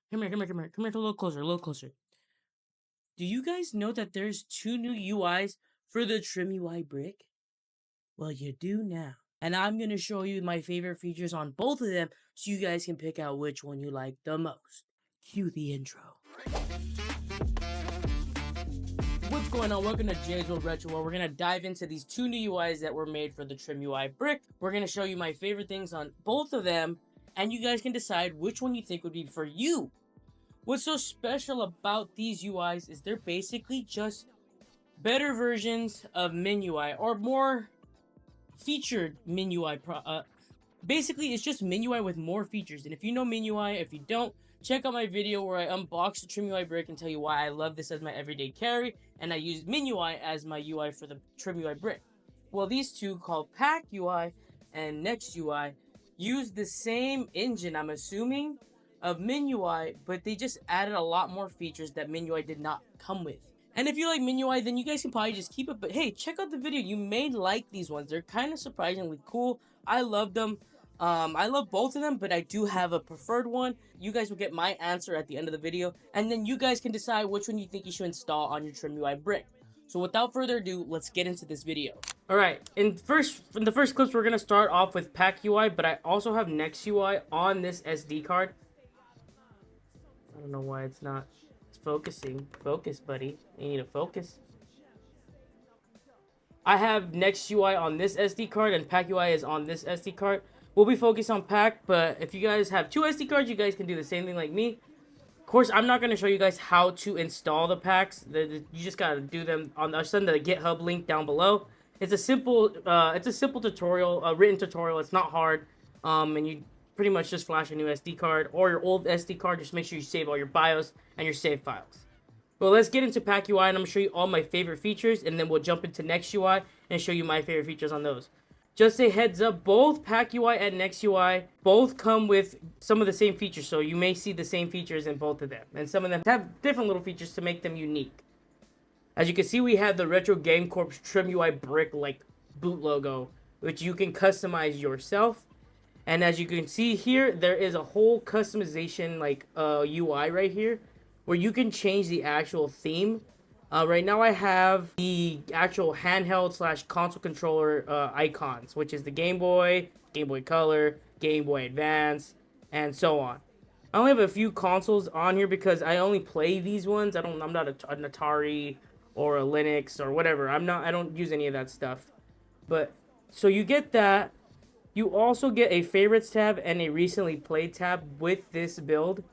Come here, come here, come here. Come here a little closer, a little closer. Do you guys know that there's 2 new UIs for the Trimui brick? Well, you do now. And I'm going to show you my favorite features on both of them so you guys can pick out which one you like the most. Cue the intro. What's going on? Welcome to Jay's World Retro, where we're going to dive into these 2 new UIs that were made for the Trimui brick. We're going to show you my favorite things on both of them, and you guys can decide which one you think would be for you. What's so special about these UIs is they're basically just better versions of MinUI, or more featured MinUI. Basically, it's just MinUI with more features. And if you know MinUI, if you don't, check out my video where I unbox the Trimui brick and tell you why I love this as my everyday carry, and I use MinUI as my UI for the Trimui brick. Well, these two, called PakUi and NextUi, use the same engine, I'm assuming, of MinUI, but they just added a lot more features that MinUI did not come with. And if you like MinUI, then you guys can probably just keep it. But hey, check out the video. You may like these ones. They're kind of surprisingly cool. I love them. I love both of them, but I do have a preferred one. You guys will get my answer at the end of the video, and then you guys can decide which one you think you should install on your Trimui brick. So without further ado, let's get into this video. Alright, in the first clips, we're going to start off with PakUi, but I also have NextUi on this SD card. I don't know why it's not focusing. Focus, buddy. You need to focus. I have NextUi on this SD card, and PakUi is on this SD card. We'll be focused on Pak, but if you guys have 2 SD cards, you guys can do the same thing like me. Of course, I'm not going to show you guys how to install the packs. You just got to do them on the, I'll send the GitHub link down below. It's a simple tutorial, a written tutorial. It's not hard, and you pretty much just flash a new SD card or your old SD card. Just make sure you save all your BIOS and your save files. Well, let's get into PakUi, and I'm going to show you all my favorite features, and then we'll jump into NextUi and show you my favorite features on those. Just a heads up, both PakUi and NextUi both come with some of the same features, so you may see the same features in both of them, and some of them have different little features to make them unique. As you can see, we have the Retro Game Corp Trimui brick like boot logo, which you can customize yourself. And as you can see here, there is a whole customization like UI right here, where you can change the actual theme. Right now I have the actual handheld / console controller icons, which is the Game Boy, Game Boy Color, Game Boy Advance, and so on. I only have a few consoles on here because I only play these ones. I'm not an Atari or a Linux or whatever. I don't use any of that stuff. But so you get that. You also get a favorites tab and a recently played tab with this build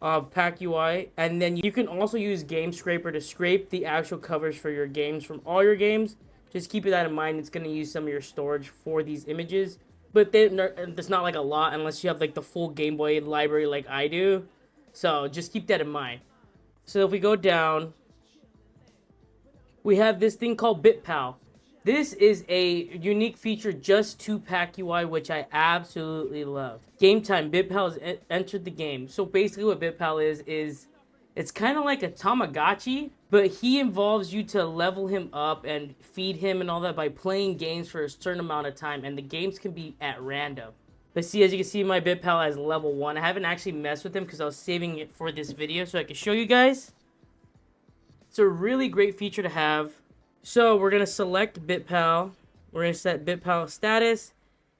of PakUi, and then you can also use Game Scraper to scrape the actual covers for your games from all your games. Just keep that in mind. It's going to use some of your storage for these images, but it's not like a lot unless you have like the full Game Boy library like I do. So just keep that in mind. So if we go down, we have this thing called BitPal. This is a unique feature just to PakUi, which I absolutely love. Game time, BitPal has entered the game. So basically what BitPal is it's kind of like a Tamagotchi, but he involves you to level him up and feed him and all that by playing games for a certain amount of time, and the games can be at random. But see, as you can see, my BitPal has level 1. I haven't actually messed with him because I was saving it for this video so I can show you guys. It's a really great feature to have. So we're going to select BitPal. We're going to set BitPal status.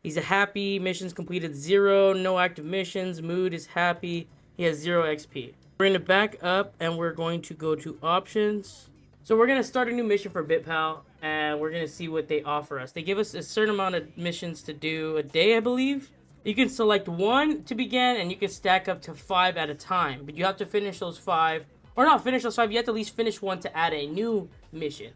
He's a happy. Missions completed 0. No active missions. Mood is happy. He has 0 XP. We're going to back up and we're going to go to options. So we're going to start a new mission for BitPal and we're going to see what they offer us. They give us a certain amount of missions to do a day, I believe. You can select 1 to begin and you can stack up to 5 at a time. But you have to finish those 5. Or not finish those 5. You have to at least finish 1 to add a new mission.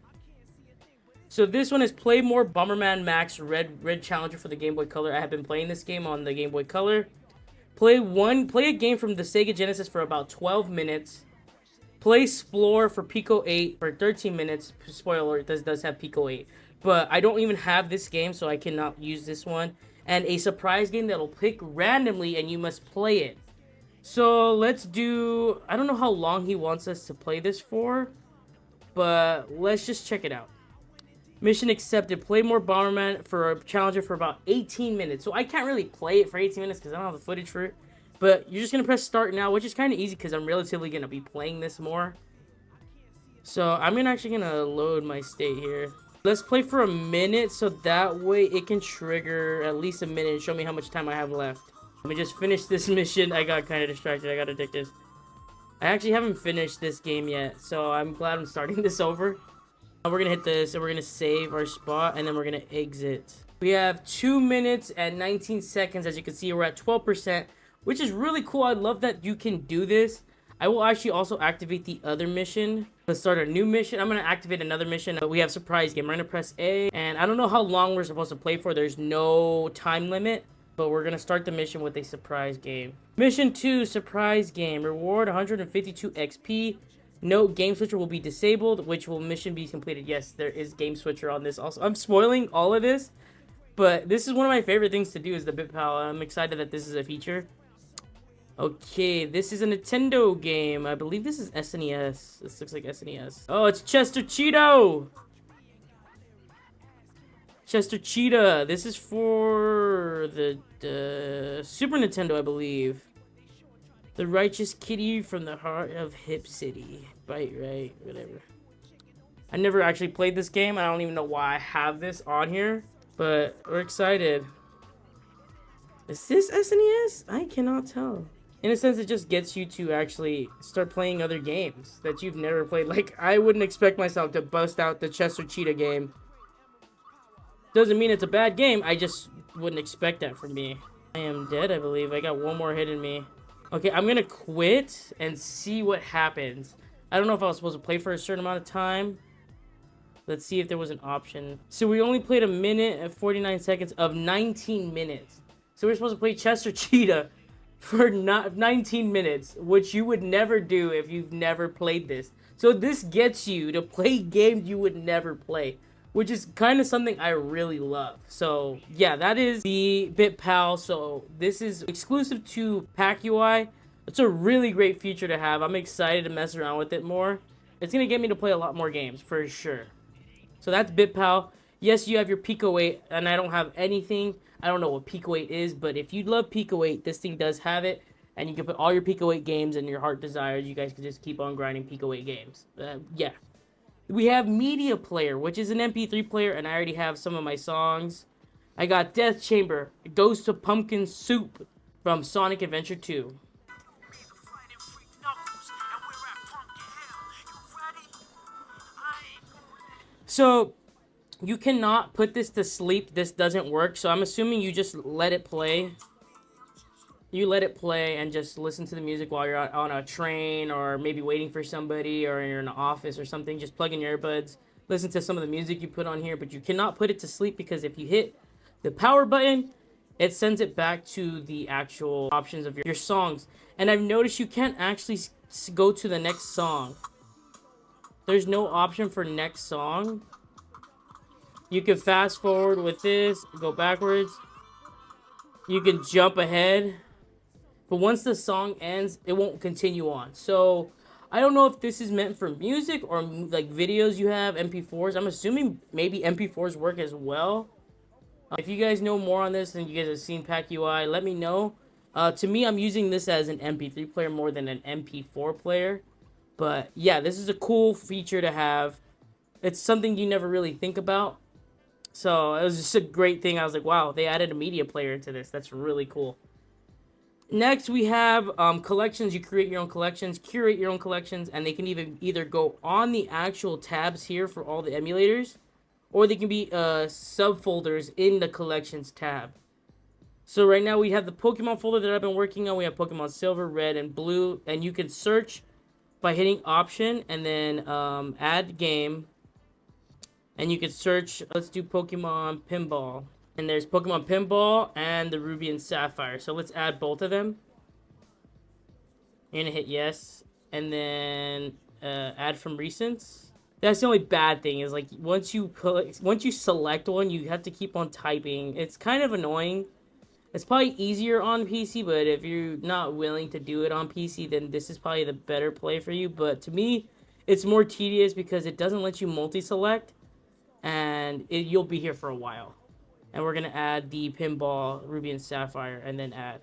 So this one is Play More Bomberman Max Red Challenger for the Game Boy Color. I have been playing this game on the Game Boy Color. Play a game from the Sega Genesis for about 12 minutes. Play Explore for Pico 8 for 13 minutes. Spoiler alert, this does have Pico 8. But I don't even have this game, so I cannot use this one. And a surprise game that'll pick randomly and you must play it. So let's do... I don't know how long he wants us to play this for, but let's just check it out. Mission accepted. Play more Bomberman for a Challenger for about 18 minutes. So I can't really play it for 18 minutes because I don't have the footage for it. But you're just going to press start now, which is kind of easy because I'm relatively going to be playing this more. So I'm actually going to load my state here. Let's play for a minute so that way it can trigger at least a minute and show me how much time I have left. Let me just finish this mission. I got kind of distracted. I got addicted. I actually haven't finished this game yet, so I'm glad I'm starting this over. We're going to hit this and we're going to save our spot and then we're going to exit. We have 2 minutes and 19 seconds. As you can see, we're at 12%, which is really cool. I love that you can do this. I will actually also activate the other mission. Let's start a new mission. I'm going to activate another mission. We have surprise game. We're going to press A. And I don't know how long we're supposed to play for. There's no time limit. But we're going to start the mission with a surprise game. Mission 2, surprise game. Reward 152 XP. Note, game switcher will be disabled, which will mission be completed. Yes, there is game switcher on this also. I'm spoiling all of this. But this is one of my favorite things to do is the BitPal. I'm excited that this is a feature. Okay, this is a Nintendo game. I believe this is SNES. This looks like SNES. Oh, it's Chester Cheetah! Chester Cheetah. This is for the Super Nintendo, I believe. The Righteous Kitty from the Heart of Hip City. Right, whatever. I never actually played this game. I don't even know why I have this on here. But we're excited. Is this SNES? I cannot tell. In a sense, it just gets you to actually start playing other games that you've never played. Like, I wouldn't expect myself to bust out the Chester Cheetah game. Doesn't mean it's a bad game. I just wouldn't expect that from me. I am dead, I believe. I got one more hit in me. Okay, I'm gonna quit and see what happens. I don't know if I was supposed to play for a certain amount of time. Let's see if there was an option. So we only played a minute and 49 seconds of 19 minutes. So we're supposed to play Chester Cheetah for 19 minutes, which you would never do if you've never played this. So this gets you to play games you would never play, which is kind of something I really love. So yeah, that is the BitPal. So this is exclusive to PakUi. It's a really great feature to have. I'm excited to mess around with it more. It's going to get me to play a lot more games for sure. So that's BitPal. Yes, you have your Pico 8, and I don't have anything. I don't know what Pico 8 is, but if you love Pico 8, this thing does have it. And you can put all your Pico 8 games and your heart desires. You guys can just keep on grinding Pico 8 games. Yeah. We have Media Player, which is an MP3 player, and I already have some of my songs. I got Death Chamber, Ghost of Pumpkin Soup from Sonic Adventure 2. So, you cannot put this to sleep. This doesn't work. So, I'm assuming you just let it play. You let it play and just listen to the music while you're on a train or maybe waiting for somebody or you're in an office or something. Just plug in your earbuds. Listen to some of the music you put on here. But you cannot put it to sleep because if you hit the power button, it sends it back to the actual options of your songs. And I've noticed you can't actually go to the next song. There's no option for next song. You can fast forward with this, go backwards. You can jump ahead. But once the song ends, it won't continue on. So, I don't know if this is meant for music or like videos you have, MP4s. I'm assuming maybe MP4s work as well. If you guys know more on this and you guys have seen PakUi, let me know. To me, I'm using this as an MP3 player more than an MP4 player. But yeah, this is a cool feature to have. It's something you never really think about. So it was just a great thing. I was like, wow, they added a media player into this. That's really cool. Next, we have collections. You create your own collections, curate your own collections, and they can either go on the actual tabs here for all the emulators, or they can be subfolders in the collections tab. So right now we have the Pokemon folder that I've been working on. We have Pokemon Silver, Red, and Blue, and you can search by hitting Option and then Add Game. And you can search, let's do Pokemon Pinball. And there's Pokemon Pinball and the Ruby and Sapphire. So let's add both of them. You're gonna hit yes. And then add from recents. That's the only bad thing is like once you select one, you have to keep on typing. It's kind of annoying. It's probably easier on PC, but if you're not willing to do it on PC, then this is probably the better play for you. But to me, it's more tedious because it doesn't let you multi-select. And you'll be here for a while. And we're going to add the Pinball, Ruby and Sapphire, and then add.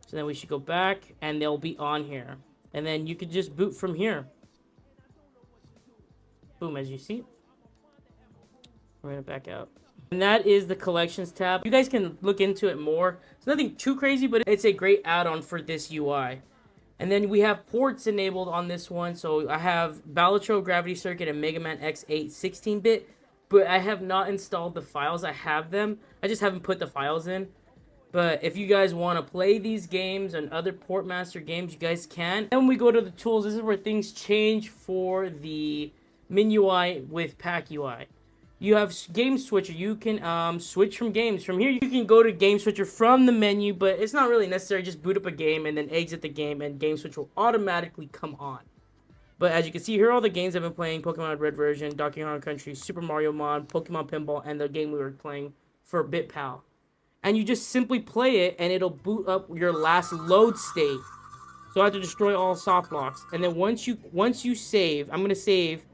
So then we should go back, and they'll be on here. And then you could just boot from here. Boom, as you see. We're gonna back out. And that is the collections tab. You guys can look into it more. It's nothing too crazy, but it's a great add-on for this UI. And then we have ports enabled on this one. So I have Balatro, Gravity Circuit, and Mega Man X8 16-bit. But I have not installed the files. I have them. I just haven't put the files in. But if you guys want to play these games and other Portmaster games, you guys can. And when we go to the tools, this is where things change for the MinUI with PakUi. You have Game Switcher. You can switch from games. From here, you can go to Game Switcher from the menu, but it's not really necessary. Just boot up a game and then exit the game, and Game Switcher will automatically come on. But as you can see, here are all the games I've been playing: Pokemon Red version, Donkey Kong Country, Super Mario Mod, Pokemon Pinball, and the game we were playing for BitPal. And you just simply play it, and it'll boot up your last load state. So I have to destroy all soft blocks. And then once you save, I'm gonna save.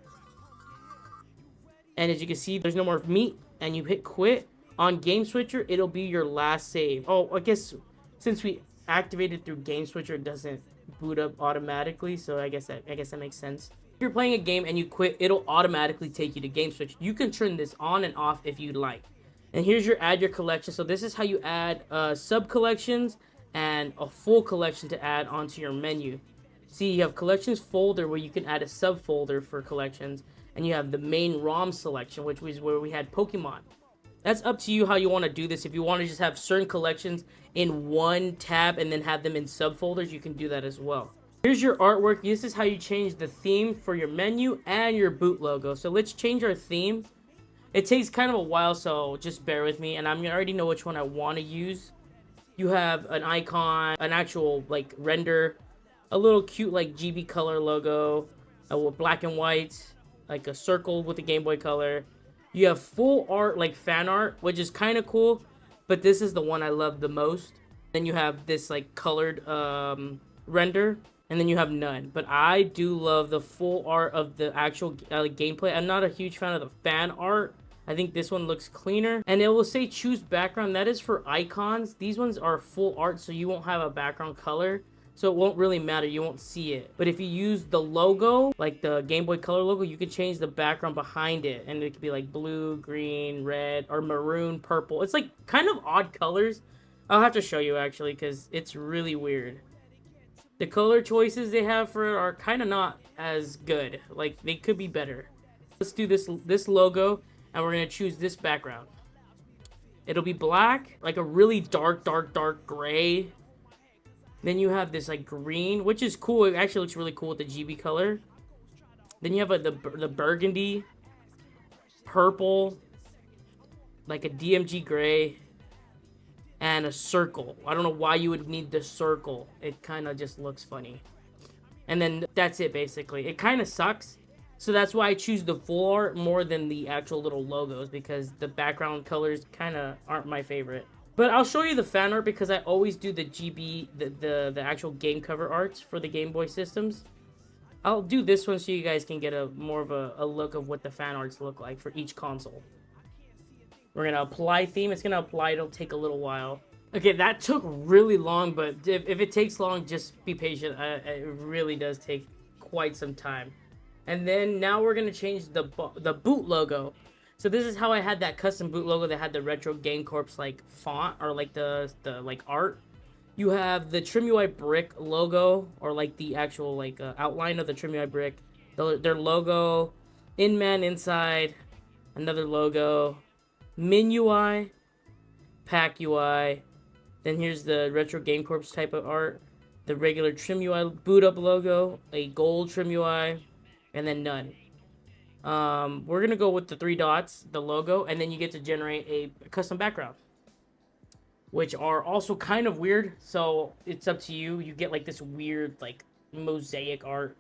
And as you can see, there's no more meat, and you hit quit on Game Switcher, it'll be your last save. Oh, I guess since we activated through Game Switcher, it doesn't boot up automatically, so I guess that makes sense. If you're playing a game and you quit, it'll automatically take you to Game Switcher. You can turn this on and off if you'd like. And here's your add your collection. So this is how you add sub collections and a full collection to add onto your menu. See, you have collections folder where you can add a subfolder for collections, and you have the main ROM selection, which was where we had Pokemon. That's up to you how you want to do this. If you want to just have certain collections in one tab and then have them in subfolders, you can do that as well. Here's your artwork. This is how you change the theme for your menu and your boot logo. So let's change our theme. It takes kind of a while, so just bear with me, and I already know which one I want to use. You have an icon, an actual like render, a little cute like GB color logo, black and white, like a circle with a Game Boy Color. You have full art, like fan art, which is kind of cool, but this is the one I love the most. Then you have this like colored render, and then you have none. But I do love the full art of the actual gameplay. I'm not a huge fan of the fan art. I think this one looks cleaner. And it will say choose background. That is for icons. These ones are full art, so you won't have a background color. So it won't really matter. You won't see it. But if you use the logo, like the Game Boy Color logo, you can change the background behind it. And it could be like blue, green, red, or maroon, purple. It's like kind of odd colors. I'll have to show you actually, because it's really weird. The color choices they have for it are kind of not as good. Like, they could be better. Let's do this logo, and we're going to choose this background. It'll be black, like a really dark gray. Then you have this like green, which is cool. It actually looks really cool with the GB color. Then you have the burgundy, purple, like a DMG gray, and a circle. I don't know why you would need the circle. It kind of just looks funny. And then that's it basically. It kind of sucks. So that's why I choose the full art more than the actual little logos, because the background colors kind of aren't my favorite. But I'll show you the fan art because I always do the GB, the actual game cover arts for the Game Boy systems. I'll do this one so you guys can get more of a look of what the fan arts look like for each console. We're going to apply theme. It's going to apply. It'll take a little while. Okay, that took really long, but if it takes long, just be patient. It really does take quite some time. And then now we're going to change the boot logo. So this is how I had that custom boot logo that had the Retro Game Corps like font, or like the like art. You have the Trimui brick logo, or like the actual like outline of the Trimui brick. Their logo, in-man inside, another logo, MinUI, PakUi. Then here's the Retro Game Corps type of art, the regular Trimui boot up logo, a gold Trimui, and then none. We're gonna go with the 3 dots, the logo, and then you get to generate a custom background, which are also kind of weird. So it's up to you. You get like this weird like mosaic art,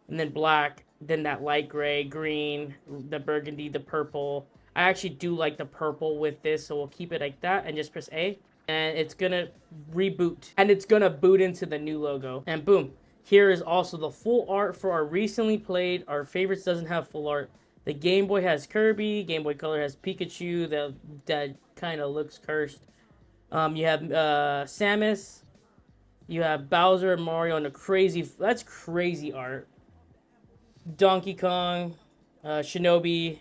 and then black, then that light gray, green, the burgundy, the purple. I actually do like the purple with this, so we'll keep it like that and just press A, and it's gonna reboot, and it's gonna boot into the new logo, and boom. Here is also the full art for our recently played. Our favorites doesn't have full art. The Game Boy has Kirby. Game Boy Color has Pikachu. That kind of looks cursed. You have Samus. You have Bowser and Mario and that's crazy art. Donkey Kong, Shinobi,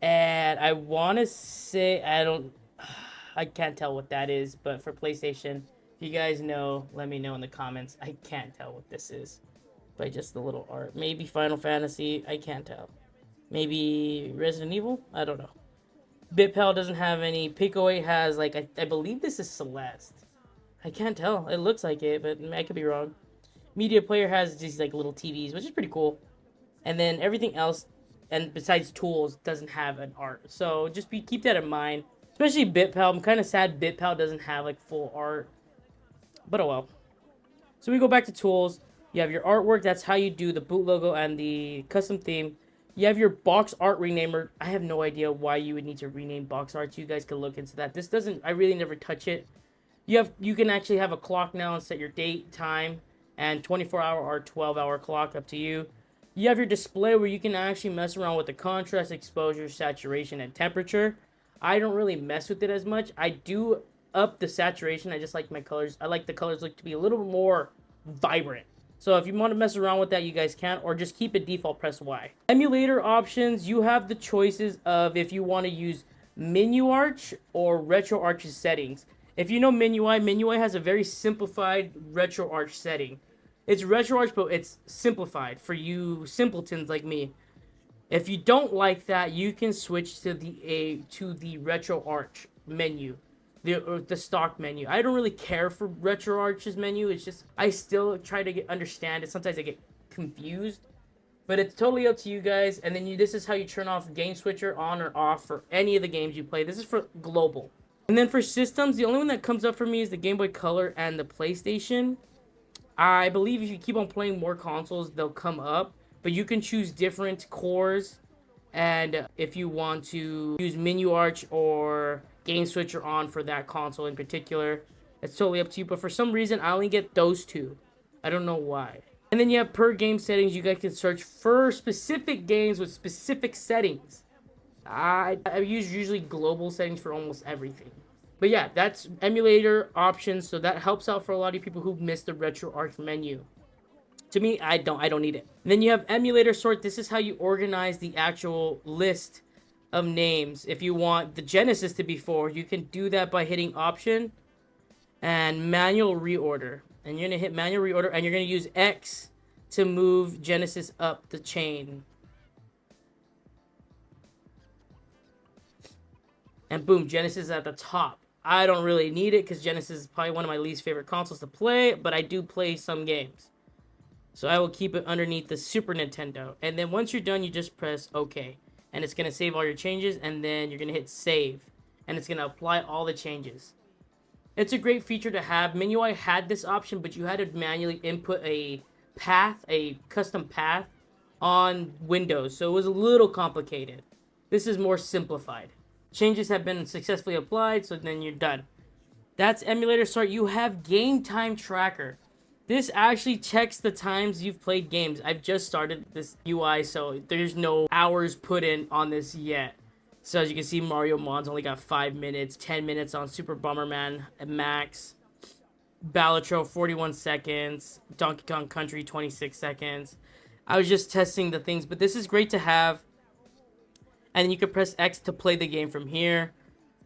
and I want to say, I can't tell what that is, but for PlayStation, if you guys know, let me know in the comments. I can't tell what this is by just the little art. Maybe Final Fantasy, I can't tell. Maybe Resident Evil, I don't know. BitPal doesn't have any. PakUi has, like, I believe this is Celeste. I can't tell. It looks like it, but I could be wrong. Media Player has these, like, little TVs, which is pretty cool. And then everything else, and besides tools, doesn't have an art. So just keep that in mind. Especially BitPal. I'm kind of sad BitPal doesn't have, like, full art. But oh well. So we go back to tools. You have your artwork. That's how you do the boot logo and the custom theme. You have your box art renamer. I have no idea why you would need to rename box arts. You guys can look into that. This doesn't, I really never touch it. You can actually have a clock now and set your date, time, and 24-hour or 12-hour clock, up to you. You have your display where you can actually mess around with the contrast, exposure, saturation, and temperature. I don't really mess with it as much. I do up the saturation. I just like my colors. I like the colors look to be a little bit more vibrant. So if you want to mess around with that, you guys can, or just keep it default, press Y. Emulator options, you have the choices of if you want to use MenuArch or RetroArch's settings. If you know MenuI has a very simplified RetroArch setting. It's RetroArch, but it's simplified for you simpletons like me. If you don't like that, you can switch to the RetroArch menu. The stock menu. I don't really care for RetroArch's menu. It's just I still try to understand it. Sometimes I get confused, but it's totally up to you guys. And then this is how you turn off Game Switcher on or off for any of the games you play. This is for global. And then for systems, the only one that comes up for me is the Game Boy Color and the PlayStation. I believe if you keep on playing more consoles, they'll come up, but you can choose different cores. And if you want to use MenuArch or Game Switcher on for that console in particular, it's totally up to you. But for some reason, I only get those two. I don't know why. And then you have per game settings. You guys can search for specific games with specific settings. I use usually global settings for almost everything. But yeah, that's emulator options. So that helps out for a lot of people who missed the RetroArch menu. To me, I don't need it. And then you have emulator sort. This is how you organize the actual list of names. If you want the Genesis to be 4, you can do that by hitting option and manual reorder. And you're going to hit manual reorder and you're going to use X to move Genesis up the chain. And boom, Genesis is at the top. I don't really need it because Genesis is probably one of my least favorite consoles to play, but I do play some games. So I will keep it underneath the Super Nintendo. And then once you're done, you just press OK. And it's going to save all your changes, and then you're going to hit save. And it's going to apply all the changes. It's a great feature to have. MenuI had this option, but you had to manually input a path, a custom path on Windows. So it was a little complicated. This is more simplified. Changes have been successfully applied, so then you're done. That's emulator start. You have game time tracker. This actually checks the times you've played games. I've just started this UI, so there's no hours put in on this yet. So as you can see, Mario Mon's only got 5 minutes, 10 minutes on Super Bomberman Max, Balatro 41 seconds, Donkey Kong Country 26 seconds. I was just testing the things, but this is great to have. And then you can press X to play the game from here.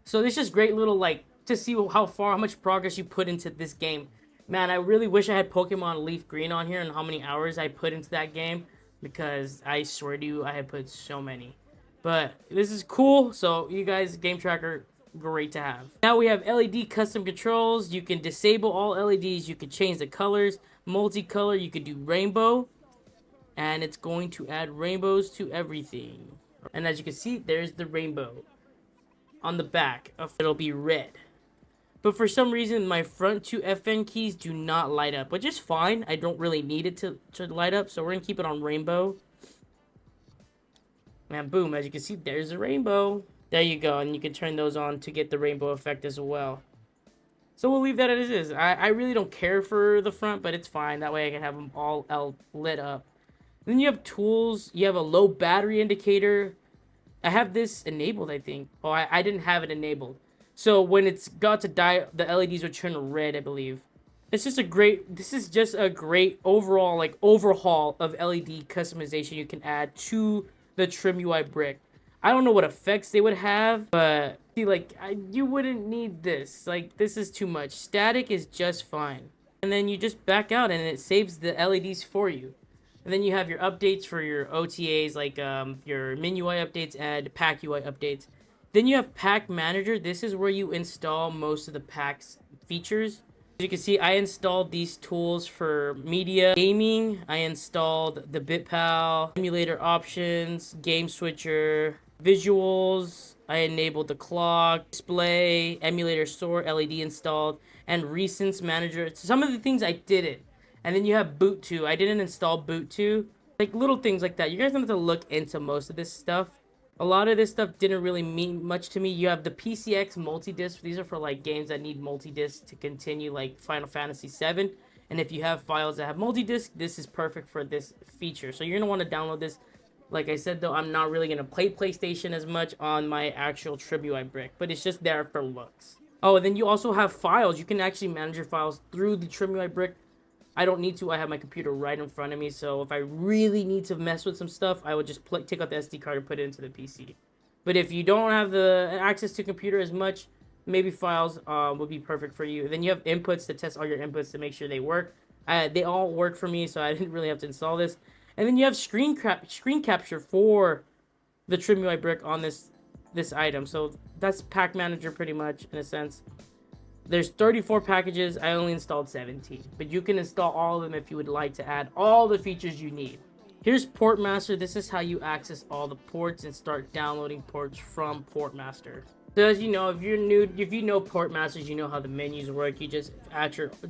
So it's just great little, like, to see how much progress you put into this game. Man, I really wish I had Pokemon Leaf Green on here and how many hours I put into that game. Because I swear to you, I have put so many. But this is cool. So you guys, game tracker, great to have. Now we have LED custom controls. You can disable all LEDs. You can change the colors. Multicolor, you could do rainbow. And it's going to add rainbows to everything. And as you can see, there's the rainbow on the back. It'll be red. But for some reason, my front two FN keys do not light up, which is fine. I don't really need it to light up, so we're going to keep it on rainbow. And boom, as you can see, there's the rainbow. There you go, and you can turn those on to get the rainbow effect as well. So we'll leave that as it is. I really don't care for the front, but it's fine. That way I can have them all lit up. Then you have tools. You have a low battery indicator. I have this enabled, I think. Oh, I didn't have it enabled. So when it's got to die, the LEDs would turn red, I believe. This is just a great overall like overhaul of LED customization you can add to the Trimui brick. I don't know what effects they would have, but see, like, you wouldn't need this. Like, this is too much. Static is just fine. And then you just back out and it saves the LEDs for you. And then you have your updates for your OTAs, like your MinUI updates and PakUi updates. Then you have Pack Manager. This is where you install most of the Pack's features. As you can see, I installed these tools for media gaming. I installed the BitPal, emulator options, game switcher, visuals. I enabled the clock, display, emulator store, LED installed, and recents manager. Some of the things I didn't. And then you have boot 2. I didn't install boot 2. Like little things like that. You guys have to look into most of this stuff. A lot of this stuff didn't really mean much to me. You have the PCX multi-disc. These are for like games that need multi-disc to continue, like Final Fantasy VII. And if you have files that have multi-disc, this is perfect for this feature. So you're going to want to download this. Like I said, though, I'm not really going to play PlayStation as much on my actual Trimui brick. But it's just there for looks. Oh, and then you also have files. You can actually manage your files through the Trimui brick. I don't need to. I have my computer right in front of me, so if I really need to mess with some stuff, I would just take out the SD card and put it into the PC. But if you don't have the access to computer as much, maybe files would be perfect for you. Then you have inputs to test all your inputs to make sure they work. They all work for me, so I didn't really have to install this. And then you have screen capture for the Trimui brick on this item. So that's Pack Manager pretty much in a sense. There's 34 packages. I only installed 17. But you can install all of them if you would like to add all the features you need. Here's Portmaster. This is how you access all the ports and start downloading ports from Portmaster. So as you know, if you know Portmasters, you know how the menus work. You just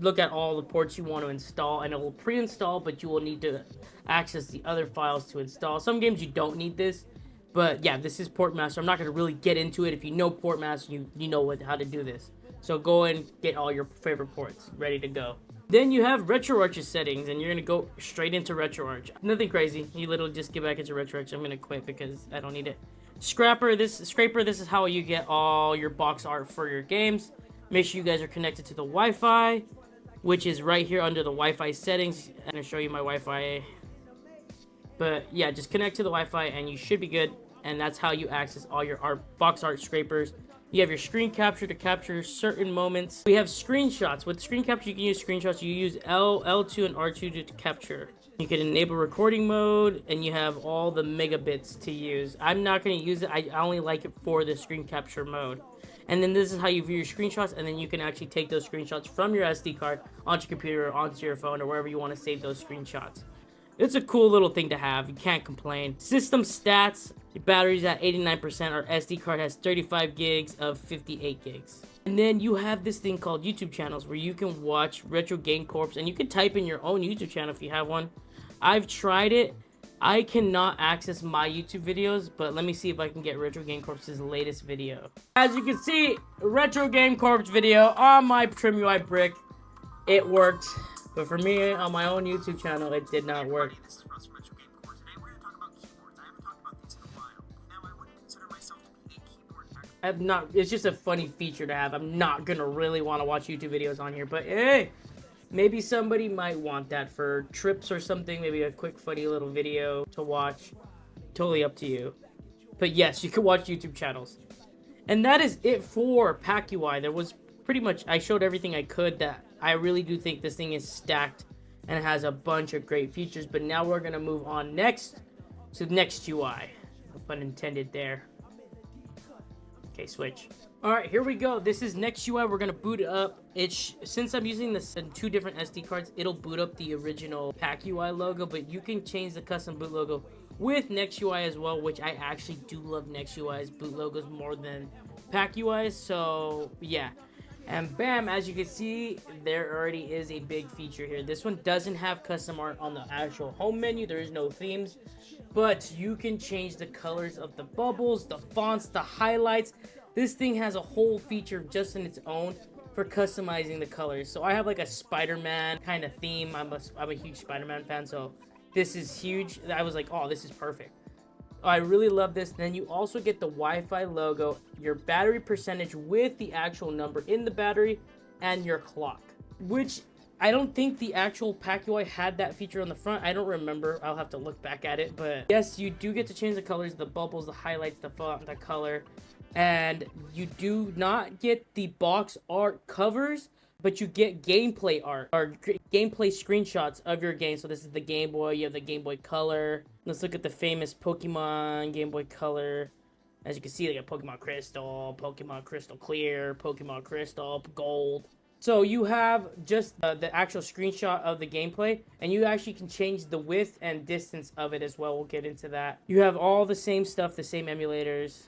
look at all the ports you want to install, and it will pre-install, but you will need to access the other files to install. Some games you don't need this. But yeah, this is Portmaster. I'm not going to really get into it. If you know Portmaster, you know how to do this. So go and get all your favorite ports ready to go. Then you have RetroArch's settings, and you're going to go straight into RetroArch. Nothing crazy. You literally just get back into RetroArch. I'm going to quit because I don't need it. Scraper, this is how you get all your box art for your games. Make sure you guys are connected to the Wi-Fi, which is right here under the Wi-Fi settings. I'm going to show you my Wi-Fi. But yeah, just connect to the Wi-Fi and you should be good. And that's how you access all your box art scrapers. You have your screen capture to capture certain moments. We have screenshots. With screen capture, you can use screenshots. You use L2 and R2 to capture. You can enable recording mode, and you have all the megabits to use. I'm not going to use it. I only like it for the screen capture mode. And then this is how you view your screenshots, and then you can actually take those screenshots from your SD card onto your computer or onto your phone or wherever you want to save those screenshots. It's a cool little thing to have. You can't complain. System stats. Your battery's at 89%. Our SD card has 35 gigs of 58 gigs. And then you have this thing called YouTube channels where you can watch Retro Game Corps, and you can type in your own YouTube channel if you have one. I've tried it. I cannot access my YouTube videos, but let me see if I can get Retro Game Corps' latest video. As you can see, Retro Game Corps video on my Trimui brick. It worked. But for me, on my own YouTube channel, it did not work. It's just a funny feature to have. I'm not gonna really want to watch YouTube videos on here, but hey, maybe somebody might want that for trips or something. Maybe a quick funny little video to watch. Totally up to you. But yes, you can watch YouTube channels. And that is it for PakUi. There was pretty much, I showed everything I could. That I really do think this thing is stacked and it has a bunch of great features. But now we're gonna move on next to NextUi. No pun intended there. Okay, switch. All right, here we go. This is NextUi. We're gonna boot it up. Since I'm using this in 2 different SD cards, it'll boot up the original PakUi logo, but you can change the custom boot logo with NextUi as well, which I actually do love NextUi's boot logos more than PakUi's. So yeah, and bam, as you can see, there already is a big feature here. This one doesn't have custom art on the actual home menu. There is no themes, but you can change the colors of the bubbles, the fonts, the highlights. This thing has a whole feature just in its own for customizing the colors. So I have like a Spider-Man kind of theme. I'm a huge Spider-Man fan, so this is huge. I was like, oh, this is perfect. I really love this. Then you also get the Wi-Fi logo, your battery percentage with the actual number in the battery, and your clock, which I don't think the actual PakUi had that feature on the front. I don't remember. I'll have to look back at it. But yes, you do get to change the colors, the bubbles, the highlights, the font, the color. And you do not get the box art covers, but you get gameplay art or gameplay screenshots of your game. So this is the Game Boy. You have the Game Boy Color. Let's look at the famous Pokemon Game Boy Color. As you can see, they got Pokemon Crystal, Pokemon Crystal Clear, Pokemon Crystal Gold. So you have just the actual screenshot of the gameplay, and you actually can change the width and distance of it as well. We'll get into that. You have all the same stuff, the same emulators,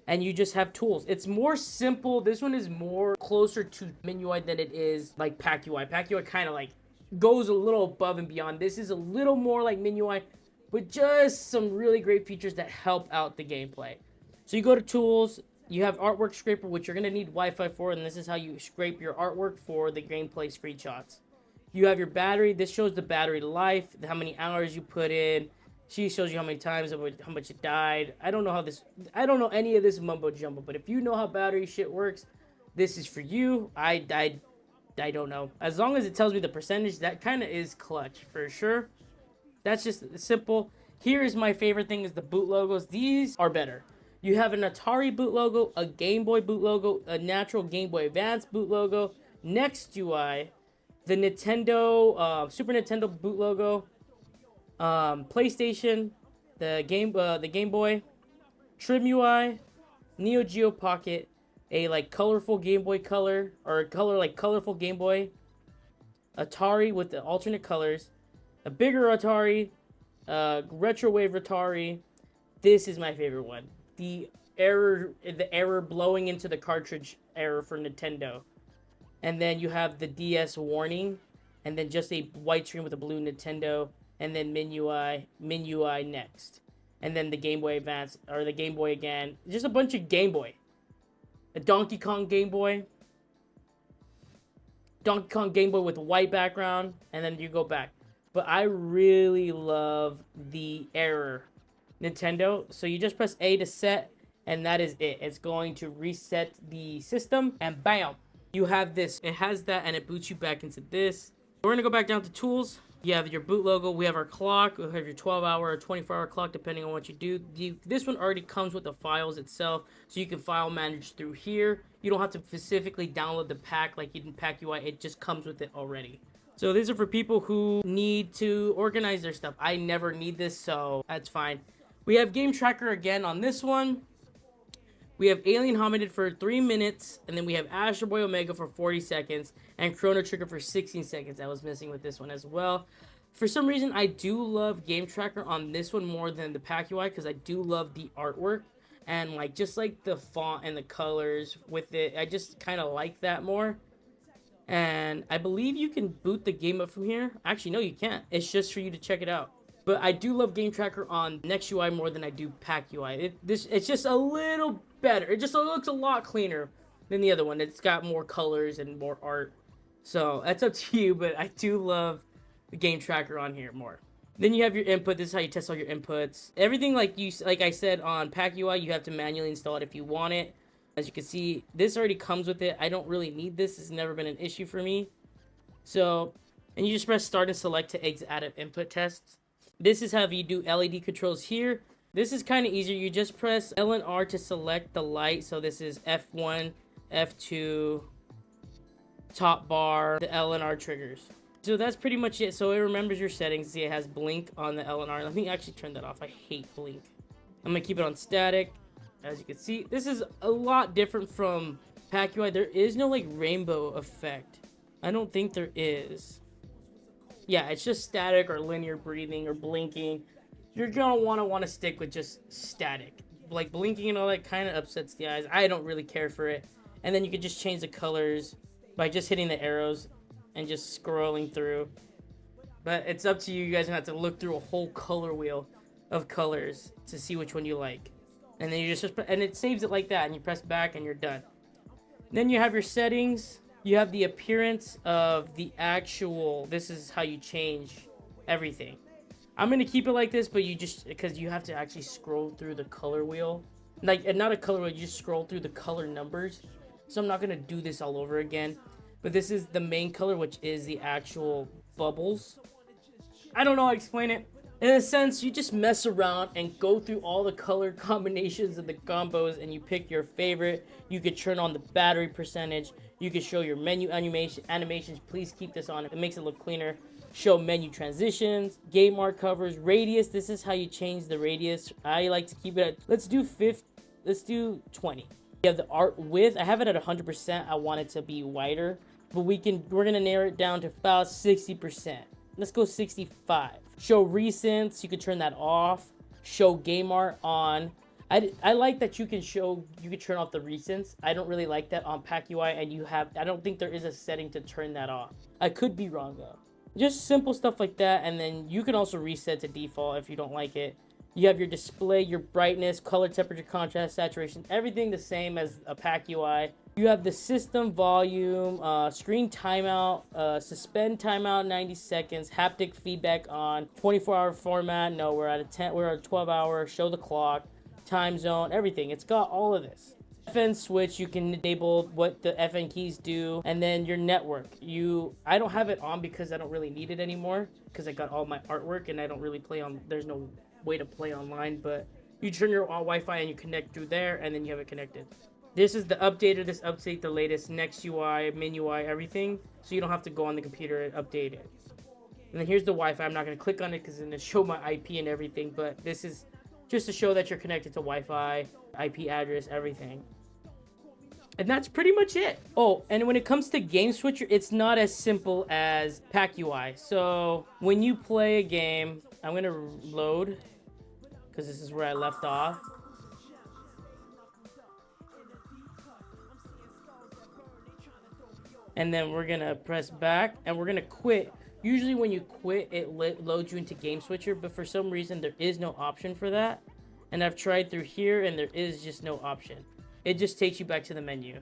and you just have tools. It's more simple. This one is more closer to MinUI than it is like PakUi. PakUi kind of like goes a little above and beyond. This is a little more like MinUI, but just some really great features that help out the gameplay. So you go to tools. You have artwork scraper, which you're going to need Wi-Fi for, and this is how you scrape your artwork for the gameplay screenshots. You have your battery. This shows the battery life, how many hours you put in. She shows you how many times, how much it died. I don't know any of this mumbo jumbo, but if you know how battery shit works, this is for you. I don't know. As long as it tells me the percentage, that kind of is clutch for sure. That's just simple. Here is my favorite thing is the boot logos. These are better. You have an Atari boot logo, a Game Boy boot logo, a natural Game Boy Advance boot logo, NextUi, the Nintendo, Super Nintendo boot logo, PlayStation, the Game Boy, Trimui, Neo Geo Pocket, a like colorful Game Boy Color or a colorful Game Boy, Atari with the alternate colors, a bigger Atari, Retrowave Atari. This is my favorite one. The error blowing into the cartridge error for Nintendo. And then you have the DS warning, and then just a white screen with a blue Nintendo, and then MinUI next. And then the Game Boy Advance, or the Game Boy again. Just a bunch of Game Boy. A Donkey Kong Game Boy. Donkey Kong Game Boy with white background, and then you go back. But I really love the error Nintendo. So you just press A to set, and that is it. It's going to reset the system, and bam, you have this. It has that, and it boots you back into this. We're gonna go back down to tools. You have your boot logo. We have our clock. We have your 12-hour or 24-hour clock, depending on what you do. This one already comes with the files itself, so you can file manage through here. You don't have to specifically download the pack like you did in PakUi. It just comes with it already. So these are for people who need to organize their stuff. I never need this, so that's fine. We have Game Tracker again on this one. We have Alien Hominid for 3 minutes, and then we have Astro Boy Omega for 40 seconds, and Chrono Trigger for 16 seconds. I was missing with this one as well. For some reason, I do love Game Tracker on this one more than the PakUi, because I do love the artwork, and like just like the font and the colors with it. I just kind of like that more. And I believe you can boot the game up from here. Actually, no, you can't. It's just for you to check it out. But I do love Game Tracker on NextUi more than I do PakUi. It's just a little better. It just looks a lot cleaner than the other one. It's got more colors and more art. So that's up to you, but I do love the Game Tracker on here more. Then you have your input. This is how you test all your inputs. Everything like I said on PakUi, you have to manually install it if you want it. As you can see, this already comes with it. I don't really need this. It's never been an issue for me. So, and you just press start and select to exit out of input tests. This is how you do LED controls here. This is kind of easier. You just press L and R to select the light. So this is F1, F2, top bar, the L and R triggers. So that's pretty much it. So it remembers your settings. See, it has blink on the L and R. Let me actually turn that off. I hate blink. I'm going to keep it on static. As you can see, this is a lot different from PakUi. There is no like rainbow effect. I don't think there is. Yeah, it's just static or linear breathing or blinking. You're gonna want to stick with just static. Like blinking and all that kind of upsets the eyes. I don't really care for it. And then you can just change the colors by just hitting the arrows and just scrolling through. But it's up to you. You guys have to look through a whole color wheel of colors to see which one you like. And then you just and it saves it like that, and you press back and you're done. Then you have your settings. You have the appearance of the actual, this is how you change everything. I'm going to keep it like this, but you just, because you have to actually scroll through the color wheel. Like, not a color wheel, you just scroll through the color numbers. So I'm not going to do this all over again. but this is the main color, which is the actual bubbles. I don't know how to explain it. In a sense, you just mess around and go through all the color combinations of the combos and you pick your favorite. You could turn on the battery percentage. You could show your menu animations. Please keep this on. It makes it look cleaner. Show menu transitions, game art covers, radius. This is how you change the radius. I like to keep it at, let's do 20. You have the art width. I have it at 100%. I want it to be wider, but we're gonna narrow it down to about 60%. Let's go 65. Show recents, you can turn that off. Show game art on. I like that you can turn off the recents. I don't really like that on PakUi, and I don't think there is a setting to turn that off. I could be wrong though. Just simple stuff like that, and then you can also reset to default if you don't like it. You have your display, your brightness, color, temperature, contrast, saturation, everything the same as a PakUi. You have the system volume, screen timeout, suspend timeout 90 seconds, haptic feedback on, 24-hour format. No, we're at a 12-hour, show the clock, time zone, everything. It's got all of this. FN switch, you can enable what the FN keys do, and then your network. I don't have it on because I don't really need it anymore because I got all my artwork and I don't really play on, there's no way to play online, but you turn your Wi-Fi and you connect through there and then you have it connected. This is the updater. This update the latest NextUi, MinUI, everything, so you don't have to go on the computer and update it. And then here's the Wi-Fi. I'm not going to click on it because it's going to show my IP and everything, but this is just to show that you're connected to Wi-Fi, IP address, everything. And that's pretty much it. Oh, and when it comes to Game Switcher, it's not as simple as PakUi. So when you play a game, I'm going to load because this is where I left off. And then we're gonna press back and we're gonna quit. Usually when you quit, it loads you into Game Switcher, but for some reason there is no option for that. And I've tried through here and there is just no option. It just takes you back to the menu,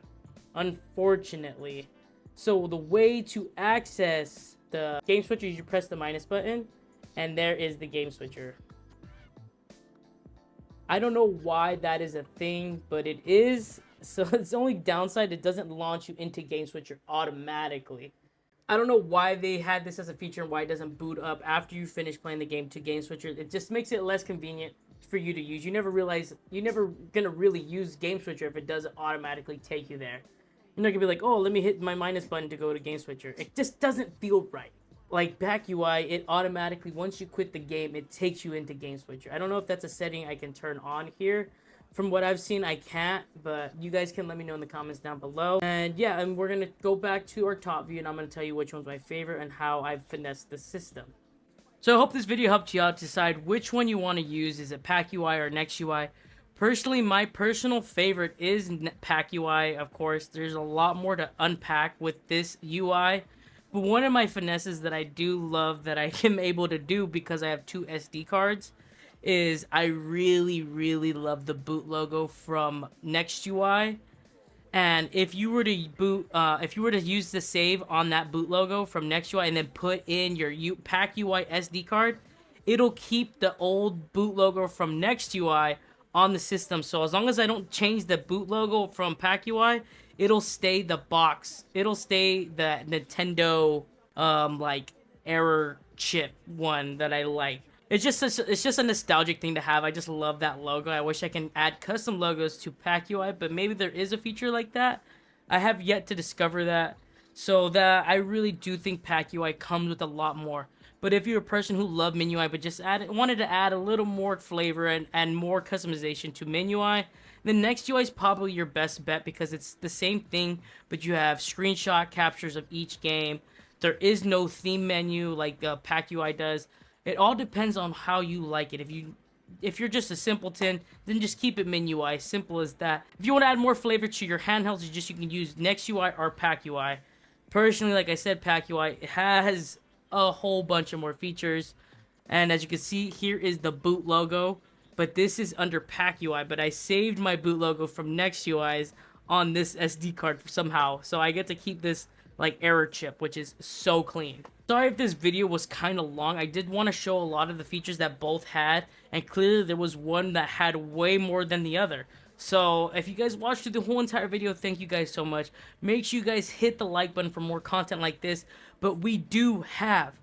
unfortunately. So the way to access the Game Switcher is you press the minus button and there is the Game Switcher. I don't know why that is a thing, but it is. So it's the only downside, it doesn't launch you into Game Switcher automatically. I don't know why they had this as a feature and why it doesn't boot up after you finish playing the game to Game Switcher. It just makes it less convenient for you to use. You never realize, you're never gonna really use Game Switcher if it doesn't automatically take you there. You're not gonna be like, oh, let me hit my minus button to go to Game Switcher. It just doesn't feel right. Like PakUi, it automatically, once you quit the game, it takes you into Game Switcher. I don't know if that's a setting I can turn on here. From what I've seen, I can't, but you guys can let me know in the comments down below. And yeah, and we're going to go back to our top view, and I'm going to tell you which one's my favorite and how I've finessed the system. So I hope this video helped you out decide which one you want to use. Is it PakUi or NextUi? Personally, my personal favorite is PakUi, of course. There's a lot more to unpack with this UI. But one of my finesses that I do love that I am able to do because I have 2 SD cards is I really love the boot logo from NextUi. And if you were to use the save on that boot logo from NextUi and then put in your PakUi SD card, it'll keep the old boot logo from NextUi on the system. So as long as I don't change the boot logo from PakUi, it'll stay the box. It'll stay the Nintendo like error chip one that I like. It's just a nostalgic thing to have. I just love that logo. I wish I can add custom logos to PakUi, but maybe there is a feature like that. I have yet to discover that. So that I really do think PakUi comes with a lot more. But if you're a person who loved MinUI but just wanted to add a little more flavor and more customization to MinUI, then NextUi is probably your best bet because it's the same thing, but you have screenshot captures of each game. There is no theme menu like PakUi does. It all depends on how you like it. If you're just a simpleton, then just keep it MinUI. Simple as that. If you want to add more flavor to your handhelds, you can use NextUi or PakUi. Personally, like I said, PakUi has a whole bunch of more features. And as you can see, here is the boot logo. But this is under PakUi. But I saved my boot logo from NextUi's on this SD card somehow. So I get to keep this like error chip, which is so clean. Sorry if this video was kind of long. I did want to show a lot of the features that both had, and clearly there was one that had way more than the other. So if you guys watched through the whole entire video, thank you guys so much. Make sure you guys hit the like button for more content like this. But we do have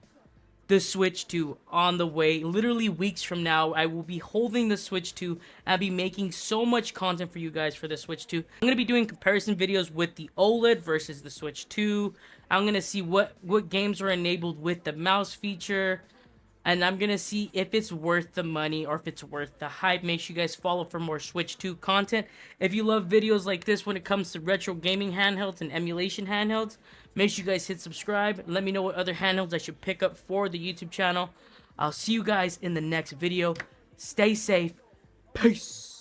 the Switch 2 on the way. Literally weeks from now, I will be holding the Switch 2. I'll be making so much content for you guys for the Switch 2. I'm going to be doing comparison videos with the OLED versus the Switch 2. I'm going to see what games are enabled with the mouse feature. And I'm going to see if it's worth the money or if it's worth the hype. Make sure you guys follow for more Switch 2 content. If you love videos like this when it comes to retro gaming handhelds and emulation handhelds, make sure you guys hit subscribe. Let me know what other handhelds I should pick up for the YouTube channel. I'll see you guys in the next video. Stay safe. Peace.